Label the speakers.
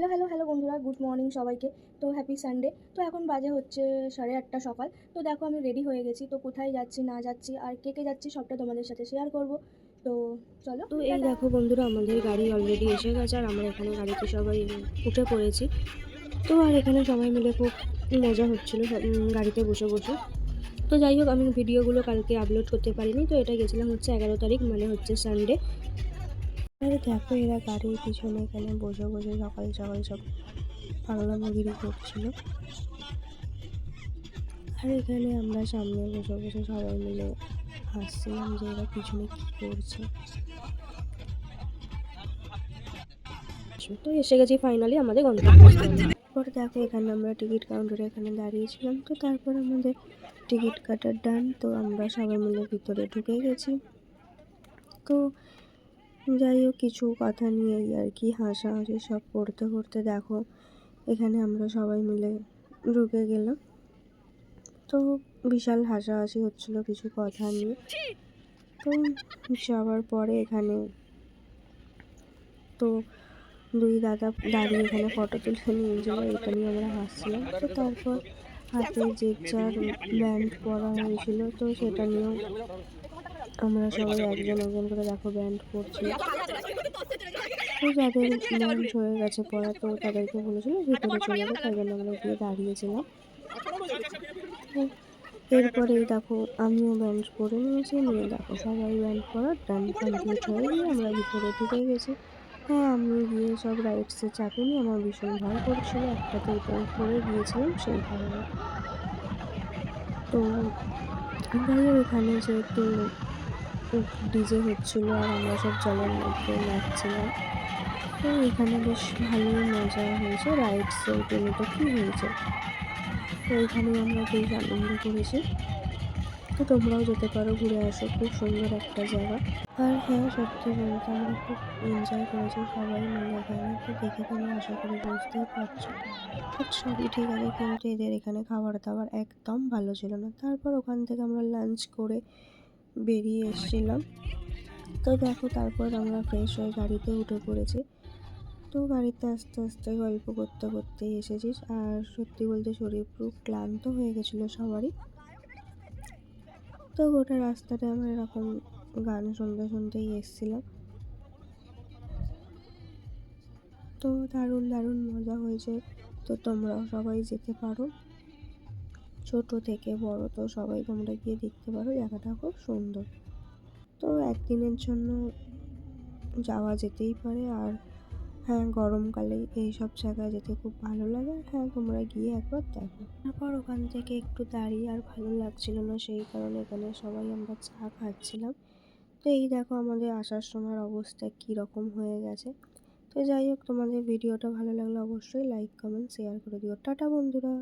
Speaker 1: Hello hello hello বন্ধুরা, good morning সবাইকে। তো হ্যাপি সানডে। তো এখন বাজে হচ্ছে 8:30 সকাল। তো দেখো আমি রেডি হয়ে গেছি। তো কোথায় যাচ্ছি না যাচ্ছি আর কে কে যাচ্ছি সবটা তোমাদের সাথে শেয়ার করব। তো চলো। তো এই দেখো বন্ধুরা, আমাদের গাড়ি অলরেডি এসে গেছে আর আমরা এখানে গাড়িতে সবাই উঠে পড়েছি। তো আর এখানে সবাই মিলে খুব মজা হচ্ছিল গাড়িতে বসে বসে। তো যাই হোক, আমি ভিডিওগুলো কালকে আপলোড করতে পারিনি। তো এটা গেছিলাম হচ্ছে 11 তারিখ, মানে হচ্ছে সানডে। আরে দেখো, এরা গাড়ির পিছনে এখানে বসে বসে সকাল সকাল সব পাগলামোগিরি করছিল। আর এখানে আমরা সামনে বসে বসে সবাই মিলে হাসছিলাম যে এরা পিছনে কি করছে। তো এসে গেছি ফাইনালি আমাদের গন্তব্যস্থলে। পরে দেখো, এখানে আমরা টিকিট কাউন্টারে এখানে দাঁড়িয়েছিলাম। তো তারপর আমাদের টিকিট কাটার ডান। তো আমরা সবাই মিলে ভিতরে ঢুকে গেছি। তো যাই হোক, কিছু কথা নিয়েই আর কি হাসাহাসি সব করতে করতে দেখো এখানে আমরা সবাই মিলে ঢুকে গেলাম। তো বিশাল হাসাহাসি হচ্ছিল কিছু কথা নিয়ে। তো যাওয়ার পরে এখানে তো দুই দাদা দাঁড়িয়ে এখানে ফটো তুলে নিয়েছিল, এটা নিয়ে আমরা হাসছিলাম। তো তারপর হাতে যে যার ব্যান্ড পরা হয়েছিল, তো সেটা নিয়েও আমরা সবাই একজন একজন করে দেখো ব্যান্ড পরছিল। তো যাদের ব্যান্ড হয়ে গেছে পড়া, তো তাদেরকে বলেছিল ভিতরে চলে যাবে, তাই জন্য আমরা গিয়ে দাঁড়িয়েছিলাম। তো এরপরেই দেখো আমিও ব্যান্ড পরে নিয়েছি, নিয়ে দেখো সবাই ব্যান্ড পরার ডান কমপ্লিট হয়ে গিয়ে আমরা ভিতরে ঢুকে গেছি। হ্যাঁ, আমি গিয়ে সব রাইডসে চাপিনি, আমার ভীষণ ভয় করছিল, একটাতে উঠে পড়ে গিয়েছিলাম সেই কারণে। তো যাই হোক, এখানে যেহেতু ডিজে হচ্ছিল আর আমরা সব জলের মধ্যে নাচছিলাম, তো এখানে বেশ ভালোই মজা হয়েছে। রাইডসের জন্য তো কী হয়েছে, তো এখানেই আমরা বেশ আনন্দ করেছি। তো তোমরাও যেতে পারো, ঘুরে আসো, খুব সুন্দর একটা জায়গা। আর হ্যাঁ, সত্যি বলতে আমরা খুব এনজয় করেছি সবাই মিলে এখানে। তো দেখে তোমরা আশা করি বুঝতেই পারছো। বাট সবই ঠিক আছে, কিন্তু এদের এখানে খাবার দাবার একদম ভালো ছিল না। তারপর ওখান থেকে আমরা লাঞ্চ করে বেরিয়ে এসেছিলাম। তো দেখো, তারপর আমরা ফ্রেশ হয়ে গাড়িতে উঠে পড়েছি। তো গাড়িতে আস্তে আস্তে গল্প করতে করতেই এসেছি। আর সত্যি বলতে শরীর পুরো ক্লান্ত হয়ে গেছিলো সবারই। তো গোটা রাস্তাটা আমরা এরকম গান শুনতে শুনতেই এসেছিলাম। তো দারুণ দারুণ মজা হয়েছে। তো তোমরাও সবাই যেতে পারো, ছোট থেকে বড় তো সবাই তোমরা গিয়ে দেখতে পারো, জায়গাটা খুব সুন্দর। তো একদিনের জন্য যাওয়া যেতেই পারে। আর হ্যাঁ, গরমকালে এইসব জায়গায় যেতে খুব ভালো লাগে। আর হ্যাঁ, তোমরা গিয়ে একবার দেখো। তারপর ওখান থেকে একটু দাঁড়িয়ে আর ভালো লাগছিল না, সেই কারণে এখানে সবাই আমরা চা খাচ্ছিলাম। তো এই দেখো আমাদের আসার সময়ের অবস্থা কী রকম হয়ে গেছে। তো যাই হোক, তোমাদের ভিডিওটা ভালো লাগলে অবশ্যই লাইক কমেন্ট শেয়ার করে দিও। টাটা বন্ধুরা।